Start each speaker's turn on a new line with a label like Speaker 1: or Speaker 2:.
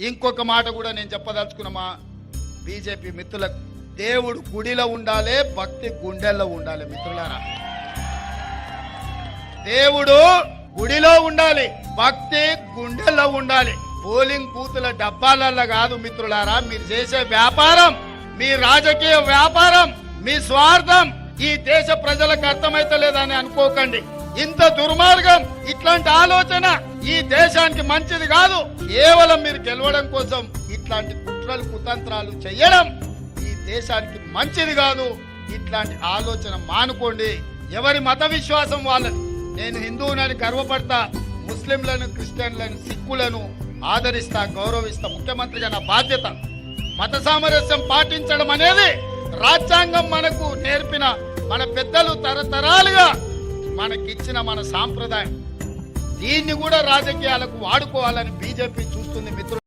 Speaker 1: ఇంకొక మాట కూడా నేను చెప్పదలుచుకున్న మా బీజేపీ మిత్రులకు, దేవుడు గుడిలో ఉండాలి, భక్తి గుండెల్లో ఉండాలి. మిత్రులారా, దేవుడు గుడిలో ఉండాలి, భక్తి గుండెల్లో ఉండాలి. పోలింగ్ బూతుల డబ్బాలల్లో కాదు మిత్రులారా. మీరు చేసే వ్యాపారం, మీ రాజకీయ వ్యాపారం, మీ స్వార్థం ఈ దేశ ప్రజలకు అర్థమైతలేదని అనుకోకండి. ఇంత దుర్మార్గం, ఇట్లాంటి ఆలోచన ఈ దేశానికి మంచిది కాదు. కేవలం మీరు గెలవడం కోసం ఇట్లాంటి కుట్రలు కుతంత్రాలు చేయడం ఈ దేశానికి మంచిది కాదు. ఇట్లాంటి ఆలోచన మానుకోండి. ఎవరి మత విశ్వాసం వాళ్ళని. నేను హిందువునని గర్వపడతా, ముస్లింలను, క్రిస్టియన్లను, సిక్కులను ఆదరిస్తా, గౌరవిస్తా. ముఖ్యమంత్రిగా నా బాధ్యత. మత సామరస్యం పాటించడం అనేది రాజ్యాంగం మనకు నేర్పిన, మన పెద్దలు తరతరాలుగా మనకిచ్చిన మన సాంప్రదాయం. దీన్ని కూడా రాజకీయాలకు వాడుకోవాలని బీజేపీ చూస్తుంది మిత్రులు.